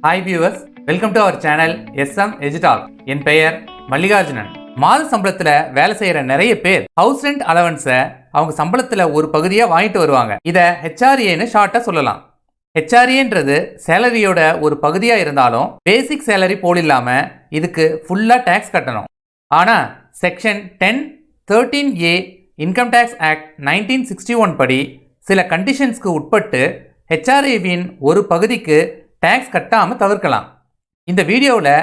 Hi viewers, welcome to our channel SM Ejital. என் பெயர் மல்லிகார்ஜுனன். மாத சம்பளத்துல வேலை செய்யற நிறைய பேர் ஹவுஸ் ரெண்ட் அலவன்ஸை அவங்க சம்பளத்துல ஒரு பகுதியா வாங்கிட்டு வருவாங்க. இத HRAன்னு ஷார்ட்டா சொல்லலாம். HRAன்றது சேலரியோட ஒரு பகுதியா இருந்தாலும் பேசிக் சேலரி போல் இல்லாம இதுக்கு ஃபுல்லா டாக்ஸ் கட்டணும். ஆனா section 10(13)A income tax act 1961 படி சில கண்டிஷன்ஸ்க்கு உட்பட்டு HRAவின் ஒரு பகுதிக்கு டாக்ஸ் கட்டாமல் தவிர்க்கலாம். இந்த வீடியோவில்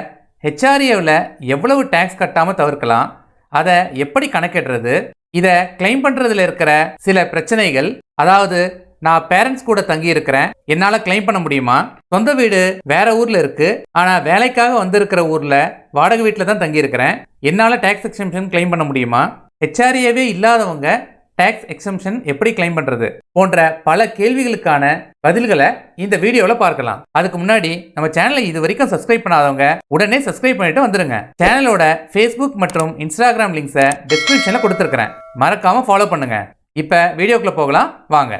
HRAவில் எவ்வளவு டாக்ஸ் கட்டாமல் தவிர்க்கலாம், அதை எப்படி கணக்கிடுறது, இதை கிளைம் பண்ணுறதுல இருக்கிற சில பிரச்சனைகள், அதாவது நான் பேரண்ட்ஸ் கூட தங்கி இருக்கிறேன், என்னால் கிளைம் பண்ண முடியுமா, சொந்த வீடு வேற ஊரில் இருக்குது ஆனால் வேலைக்காக வந்திருக்கிற ஊரில் வாடகை வீட்டில் தான் தங்கி இருக்கிறேன், என்னால் டாக்ஸ் எக்ஸம்ஷன் கிளைம் பண்ண முடியுமா, HRAவே இல்லாதவங்க டாக்ஸ் எக்ஸம்ஷன் எப்படி கிளைம் பண்றது போன்ற பல கேள்விகளுக்கான பதில்களை இந்த வீடியோல பார்க்கலாம். அதுக்கு முன்னாடி நம்ம சேனலை இது வரைக்கும் சப்ஸ்கிரைப் பண்ணாதவங்க உடனே சப்ஸ்கிரைப் பண்ணிட்டு வந்துருங்க. சேனலோட Facebook மற்றும் Instagram லிங்க்ஸை டிஸ்கிரிப்ஷன்ல கொடுத்துருக்கிறேன், மறக்காம ஃபாலோ பண்ணுங்க. இப்ப வீடியோக்குள்ள போகலாம் வாங்க.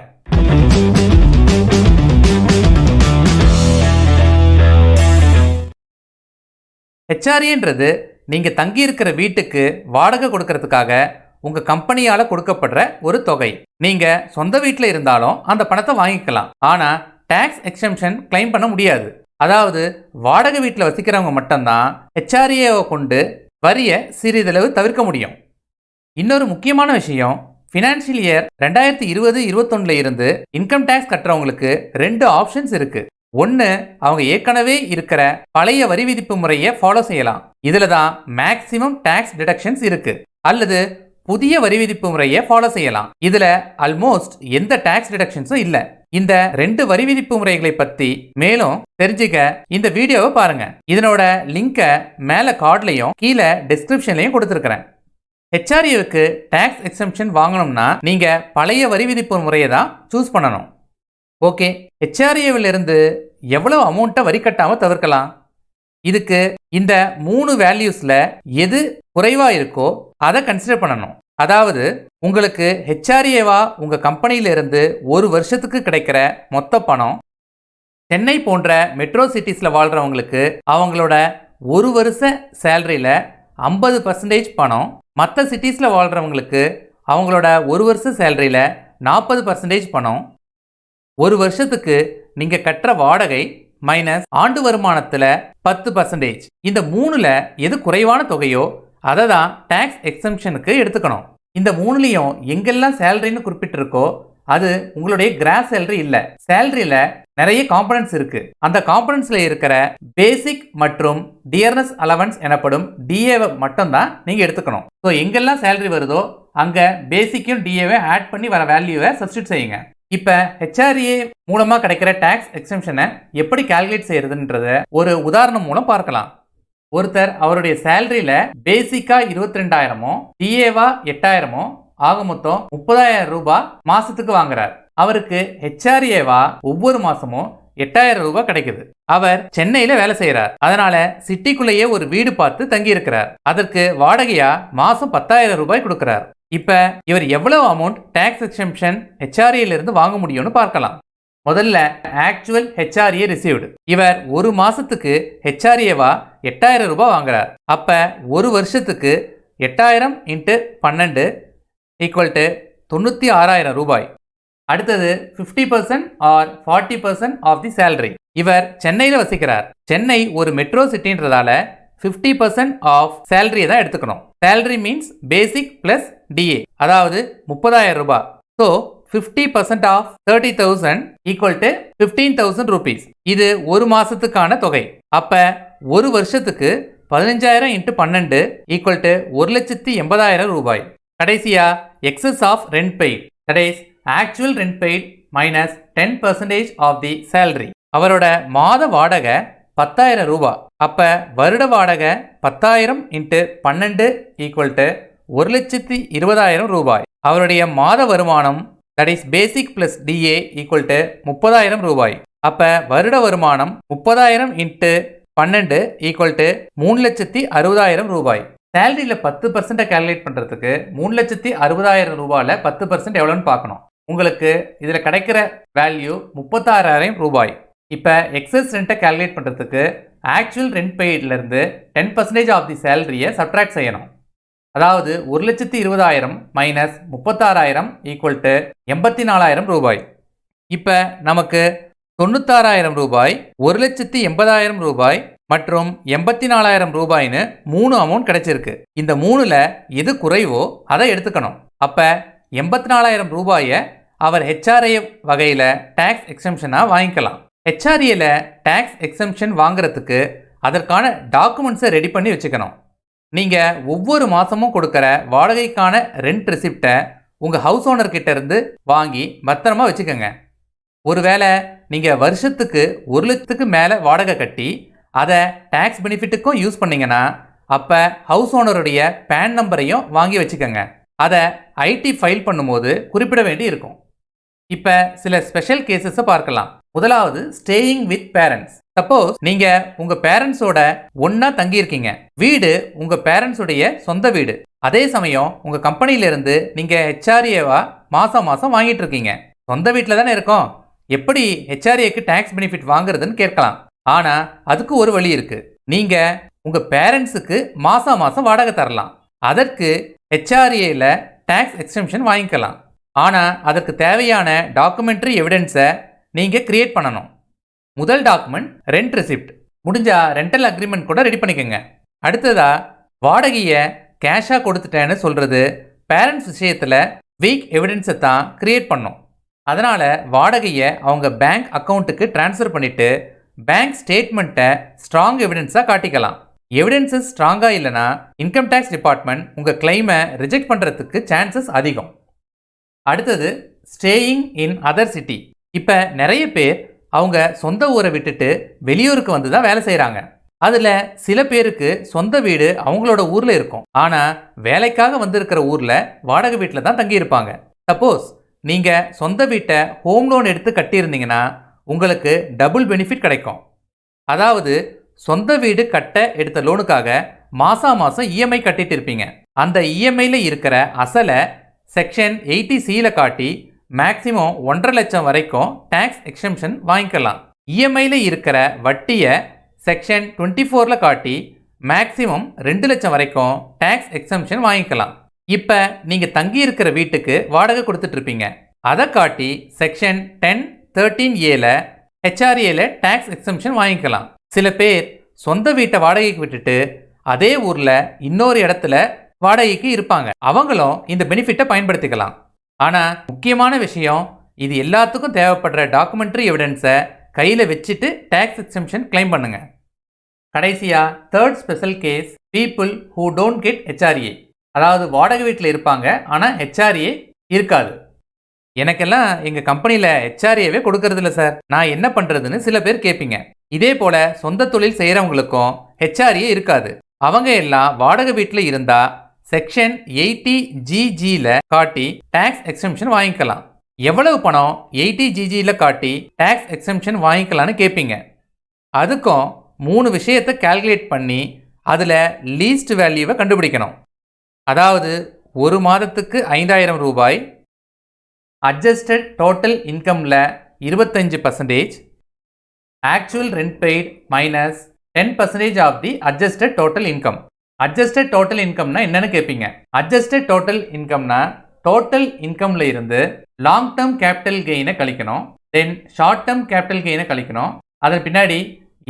HRAன்றது நீங்க தங்கி இருக்கிற வீட்டுக்கு வாடகை கொடுக்கறதுக்காக உங்க கம்பெனியால கொடுக்கப்படுற ஒரு தொகை. நீங்க சொந்த வீட்டில் இருந்தாலும் அந்த பணத்தை வாங்கிக்கலாம், ஆனா டாக்ஸ் எக்ஸம்ஷன் கிளைம் பண்ண முடியாது. அதாவது வாடகை வீட்டில் வசிக்கிறவங்க மட்டும்தான் HRAவை கொண்டு வரிய சிறிதளவு தவிர்க்க முடியும். இன்னொரு முக்கியமான விஷயம், ஃபினான்ஷியல் இயர் 2020-21 இருந்து இன்கம் டாக்ஸ் கட்டுறவங்களுக்கு 2 ஆப்ஷன்ஸ் இருக்கு. ஒன்று, அவங்க ஏற்கனவே இருக்கிற பழைய வரி விதிப்பு முறையை ஃபாலோ செய்யலாம், இதுல தான் மேக்சிமம் டாக்ஸ் டிடக்ஷன்ஸ் இருக்கு. அல்லது புதிய வரி விதிப்பு முறையை ஃபாலோ செய்யலாம், இதுல ஆல்மோஸ்ட் எந்த டாக்ஸ் டிடக்ஷன்ஸும் இல்ல. இந்த 2 வரி விதிப்பு முறைகளை பத்தி மேலும் தெரிஞ்சுக்க இந்த வீடியோவை பாருங்க. இதனோட லிங்கை மேல கார்ட்லயும் கீழே டிஸ்கிரிப்ஷன்லயும் கொடுத்துருக்கிறேன். HRAவுக்கு டாக்ஸ் எக்ஸம்ஷன் வாங்கணும்னா நீங்க பழைய வரி விதிப்பு முறையை தான் சூஸ் பண்ணணும். ஓகே, HRAவில் இருந்து எவ்வளவு அமௌண்ட்டை வரி கட்டாம தவிர்க்கலாம்? இதுக்கு இந்த 3 வேல்யூஸ்ல எது குறைவா இருக்கோ அதை கன்சிடர் பண்ணணும். அதாவது உங்களுக்கு HRAவா உங்க கம்பெனியில இருந்து ஒரு வருஷத்துக்கு கிடைக்கிற மொத்த பணம், சென்னை போன்ற மெட்ரோ சிட்டிஸ்ல வாழ்றவங்களுக்கு அவங்களோட ஒரு வருஷ சேலரியில 50% பணம், மற்ற சிட்டிஸ்ல வாழ்றவங்களுக்கு அவங்களோட ஒரு வருஷ சேலரியில 40% பணம், ஒரு வருஷத்துக்கு நீங்க கட்டுற வாடகை மைனஸ் ஆண்டு வருமானத்துல 10%. இந்த 3ல எது குறைவான தொகையோ அதை தான் டாக்ஸ் எக்ஸம்ஷனுக்கு எடுத்துக்கணும். இந்த 3லையும் எங்கெல்லாம் சேலரின்னு குறிப்பிட்டிருக்கோ அது உங்களுடைய கிராஸ் சேலரி இல்ல. சேலரியில நிறைய காம்பனன்ட்ஸ் இருக்கு. அந்த காம்பனன்ட்ஸ்ல இருக்கிற பேசிக் மற்றும் டியர்னஸ் அலவன்ஸ் எனப்படும் DAவை மட்டும் தான் நீங்க எடுத்துக்கணும். ஸோ எங்கெல்லாம் சேலரி வருதோ அங்க பேசிக்கும் DAவை ஆட் பண்ணி வர வேல்யூவை சப்ஸ்டிட் செய்யுங்க. இப்ப HRA மூலமா கிடைக்கிற டாக்ஸ் எக்ஸம்ஷனை எப்படி கால்குலேட் செய்யறதுன்றத ஒரு உதாரணம் மூலம் பார்க்கலாம். ஒருத்தர் அவருடைய சேலரியில பேசிக்கா 22,000மோ DAவா 8,000மோ ஆக மொத்தம் 30,000 ரூபாய் மாசத்துக்கு வாங்குறார். அவருக்கு HRAவா ஒவ்வொரு மாசமும் 8,000 ரூபாய் கிடைக்குது. அவர் சென்னையில வேலை செய்யறார், அதனால சிட்டிக்குள்ளேயே ஒரு வீடு பார்த்து தங்கி இருக்கிறார். அதற்கு வாடகையா மாசம் 10,000 ரூபாய் கொடுக்கிறார். இப்ப இவர் எவ்வளவு அமௌண்ட் டாக்ஸ் எக்ஸம்ஷன் HRAல இருந்து வாங்க முடியும்னு பார்க்கலாம். முதல்ல ஆக்சுவல் HRA ரிசீவ்டு. இவர் ஒரு மாசத்துக்கு HRAவா 8,000 ரூபாய் வாங்குறார். அப்ப ஒரு வருஷத்துக்கு 8,000 × 12 = 96,000 ரூபாய். அடுத்தது 50% ஆர் 40% ஆஃப் தி சேலரி. இவர் சென்னையில வசிக்கிறார். சென்னை ஒரு மெட்ரோ சிட்டின்றதால 50% ஆஃப் சேலரியை தான் எடுத்துக்கணும். Salary means basic plus DA, அதாவது 30,000 ரூபாய். So 50% of 30,000 = 15,000 rupees. இது ஒரு மாசத்துக்கான தொகை. அப்ப ஒரு வருஷத்துக்கு 15,000 × 12 = 1,80,000 ரூபாய். கடைசியா excess of rent paid, that is actual rent paid minus 10% of the salary. அவரோட மாத வாடகை 10,000 ரூபாய். அப்ப வருட வாடகை 10,000 × 12 = 1,20,000 ரூபாய். அவருடைய மாத வருமானம், that is basic plus DA = 30,000 ரூபாய். அப்ப வருட வருமானம் 30,000 × 12 = 3,60,000 ரூபாய். சேலரியில 10% கால்குலேட் பண்றதுக்கு 3,60,000 ரூபாயில 10% எவ்வளோன்னு பார்க்கணும். உங்களுக்கு இதுல கிடைக்கிற வேல்யூ 36,000 ரூபாய். இப்போ எக்ஸஸ் ரெண்ட்டை கால்குலேட் பண்ணுறதுக்கு ஆக்சுவல் ரெண்ட் பெய்ட்லேருந்து 10% ஆஃப் தி சேலரியை சப்ட்ராக்ட் செய்யணும். அதாவது 1,20,000 மைனஸ் 36,000 ஈக்குவல் டு 84,000 ரூபாய். இப்போ நமக்கு 96,000 ரூபாய், 1,80,000 ரூபாய் மற்றும் 84,000 ரூபாய்னு 3 அமௌண்ட் கிடைச்சிருக்கு. இந்த 3ல் எது குறைவோ அதை எடுத்துக்கணும். அப்போ 84,000 ரூபாயை அவர் ஹெச்ஆர்ஏ வகையில் டேக்ஸ் எக்ஸம்ஷனாக வாங்கிக்கலாம். ஹெச்ஆர்ஏல டேக்ஸ் எக்ஸம்ஷன் வாங்குறதுக்கு அதற்கான டாக்குமெண்ட்ஸை ரெடி பண்ணி வச்சுக்கணும். நீங்கள் ஒவ்வொரு மாதமும் கொடுக்குற வாடகைக்கான ரெண்ட் ரெசிப்டை உங்கள் ஹவுஸ் ஓனர்கிட்ட இருந்து வாங்கி பத்திரமா வச்சுக்கோங்க. ஒருவேளை நீங்கள் வருஷத்துக்கு 1 லட்சத்துக்கு மேலே வாடகை கட்டி அதை டேக்ஸ் பெனிஃபிட்டுக்கும் யூஸ் பண்ணிங்கன்னா அப்போ ஹவுஸ் ஓனருடைய பேன் நம்பரையும் வாங்கி வச்சுக்கோங்க. அதை ஐடி ஃபைல் பண்ணும்போது குறிப்பிட வேண்டி இருக்கும். இப்போ சில ஸ்பெஷல் கேசஸை பார்க்கலாம். முதலாவது ஸ்டேயிங் வித் பேரண்ட்ஸ். சப்போஸ் நீங்கள் உங்கள் பேரண்ட்ஸோட ஒன்றா தங்கியிருக்கீங்க. வீடு உங்கள் பேரண்ட்ஸுடைய சொந்த வீடு. அதே சமயம் உங்கள் கம்பெனியிலேருந்து நீங்கள் ஹெச்ஆர்ஏவா மாதம் மாதம் வாங்கிட்டு இருக்கீங்க. சொந்த வீட்டில் தானே இருக்கோம், எப்படி ஹெச்ஆர்ஏக்கு டேக்ஸ் பெனிஃபிட் வாங்குறதுன்னு கேட்கலாம். ஆனால் அதுக்கு ஒரு வழி இருக்குது. நீங்கள் உங்கள் பேரண்ட்ஸுக்கு மாதம் மாதம் வாடகை தரலாம். அதற்கு ஹெச்ஆர்ஏல டேக்ஸ் எக்ஸம்ஷன் வாங்கிக்கலாம். ஆனால் அதற்கு தேவையான டாக்குமெண்ட்ரி எவிடன்ஸை நீங்கள் கிரியேட் பண்ணணும். முதல் டாக்குமெண்ட் ரெண்ட் ரெசிப்ட். முடிஞ்சால் ரெண்டல் அக்ரிமெண்ட் கூட ரெடி பண்ணிக்கோங்க. அடுத்ததாக வாடகையை கேஷாக கொடுத்துட்டேன்னு சொல்கிறது பேரண்ட்ஸ் விஷயத்தில் வீக் எவிடன்ஸை தான் கிரியேட் பண்ணும். அதனால் வாடகையை அவங்க பேங்க் அக்கௌண்ட்டுக்கு ட்ரான்ஸ்ஃபர் பண்ணிவிட்டு பேங்க் ஸ்டேட்மெண்ட்டை ஸ்ட்ராங் எவிடன்ஸாக காட்டிக்கலாம். எவிடன்ஸஸ் ஸ்ட்ராங்காக இல்லைனா இன்கம் டேக்ஸ் டிபார்ட்மெண்ட் உங்கள் கிளைமை ரிஜெக்ட் பண்ணுறதுக்கு சான்சஸ் அதிகம். அடுத்தது ஸ்டேயிங் இன் அதர் சிட்டி. இப்போ நிறைய பேர் அவங்க சொந்த ஊரை விட்டுட்டு வெளியூருக்கு வந்து தான் வேலை செய்கிறாங்க. அதில் சில பேருக்கு சொந்த வீடு அவங்களோட ஊரில் இருக்கும். ஆனால் வேலைக்காக வந்திருக்கிற ஊரில் வாடகை வீட்டில் தான் தங்கியிருப்பாங்க. சப்போஸ் நீங்கள் சொந்த வீட்டை ஹோம் லோன் எடுத்து கட்டியிருந்தீங்கன்னா உங்களுக்கு டபுள் பெனிஃபிட் கிடைக்கும். அதாவது சொந்த வீடு கட்ட எடுத்த லோனுக்காக மாதம் இஎம்ஐ கட்டிட்டு இருப்பீங்க. அந்த இஎம்ஐயில் இருக்கிற அசலை செக்ஷன் 80C காட்டி மேக்ஸிமம் 1.5 லட்சம் வரைக்கும் டேக்ஸ் எக்ஸம்ஷன் வாங்கிக்கலாம். இஎம்ஐயில் இருக்கிற வட்டியை செக்ஷன் 24 காட்டி மேக்ஸிமம் 2 லட்சம் வரைக்கும் டேக்ஸ் எக்ஸம்ஷன் வாங்கிக்கலாம். இப்போ நீங்கள் தங்கி இருக்கிற வீட்டுக்கு வாடகை கொடுத்துட்ருப்பீங்க. அதை காட்டி செக்ஷன் 10(13)A ஹெச்ஆர்ஏல டேக்ஸ் எக்ஸம்ஷன் வாங்கிக்கலாம். சில பேர் சொந்த வீட்டை வாடகைக்கு விட்டுட்டு அதே ஊரில் இன்னொரு இடத்துல வாடகைக்கு இருப்பாங்க. அவங்களும் இந்த பெனிஃபிட்டை பயன்படுத்திக்கலாம். ஆனால் முக்கியமான விஷயம், இது எல்லாத்துக்கும் தேவைப்படுற டாக்குமெண்ட்ரி எவிடன்ஸை கையில் வச்சுட்டு டேக்ஸ் எக்ஸம்ஷன் கிளைம் பண்ணுங்க. கடைசியாக third special case, people who don't get HRA. அதாவது வாடகை வீட்டில் இருப்பாங்க ஆனால் ஹெச்ஆர்ஏ இருக்காது. எனக்கெல்லாம் எங்கள் கம்பெனியில் ஹெச்ஆர்ஏவே கொடுக்கறதில்ல சார், நான் என்ன பண்ணுறதுன்னு சில பேர் கேட்பீங்க. இதே போல் சொந்த தொழில் செய்கிறவங்களுக்கும் ஹெச்ஆர்ஏ இருக்காது. அவங்க எல்லாம் வாடகை வீட்டில் இருந்தால் செக்ஷன் 80GG காட்டி டேக்ஸ் எக்ஸம்ஷன் வாங்கிக்கலாம். எவ்வளவு பணம் 80GG காட்டி டேக்ஸ் எக்ஸம்ஷன் வாங்கிக்கலான்னு கேட்பீங்க. அதுக்கும் 3 விஷயத்தை கால்குலேட் பண்ணி அதில் லீஸ்ட் வேல்யூவை கண்டுபிடிக்கணும். அதாவது ஒரு மாதத்துக்கு 5,000 ரூபாய், அட்ஜஸ்டட் டோட்டல் இன்கமில் 25%, actual rent paid minus 10% of the adjusted total income. Adjusted total இன்கம்னா என்னன்னு கேட்பீங்க. அட்ஜஸ்டட் டோட்டல் இன்கம்னா டோட்டல் இன்கம்ல இருந்து லாங் டேர்ம் கேபிட்டல் கெயினை கழிக்கணும், தென் ஷார்ட் டேர்ம் கேபிட்டல் கெயினை கழிக்கணும். அதன் பின்னாடி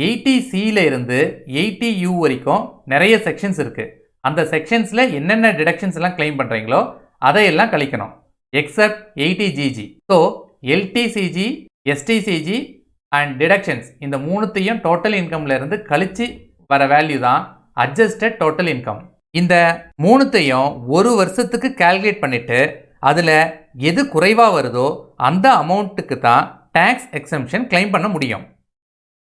80C இருந்து 80U வரைக்கும் நிறைய செக்ஷன்ஸ் இருக்கு. அந்த செக்ஷன்ஸில் என்னென்ன டிடக்ஷன்ஸ் எல்லாம் கிளைம் பண்ணுறீங்களோ அதையெல்லாம் கழிக்கணும் accept 80GG. So LTCG, STCG and deductions இந்த 3த்தையும் டோட்டல் இன்கம்ல இருந்து கழிச்சு வர வேல்யூ தான் அட்ஜஸ்டட் டோட்டல் இன்கம். இந்த 3த்தையும் ஒரு வருஷத்துக்கு கால்குலேட் பண்ணிட்டு அதில் எது குறைவாக வருதோ அந்த அமௌண்ட்டுக்கு தான் டேக்ஸ் எக்ஸம்ஷன் கிளைம் பண்ண முடியும்.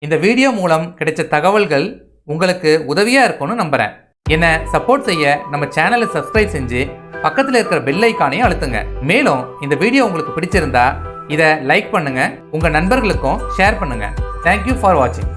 இந்த வீடியோ மூலம் கிடைச்ச தகவல்கள் உங்களுக்கு உதவியாக இருக்கும்னு நம்புகிறேன். என்னை சப்போர்ட் செய்ய நம்ம சேனலை சப்ஸ்கிரைப் செஞ்சு பக்கத்தில் இருக்கிற பெல் ஐக்கானையும் அழுத்துங்க. மேலும் இந்த வீடியோ உங்களுக்கு பிடிச்சிருந்தா இதை லைக் பண்ணுங்க, உங்கள் நண்பர்களுக்கும் ஷேர் பண்ணுங்க. தேங்க்யூ ஃபார் வாட்சிங்.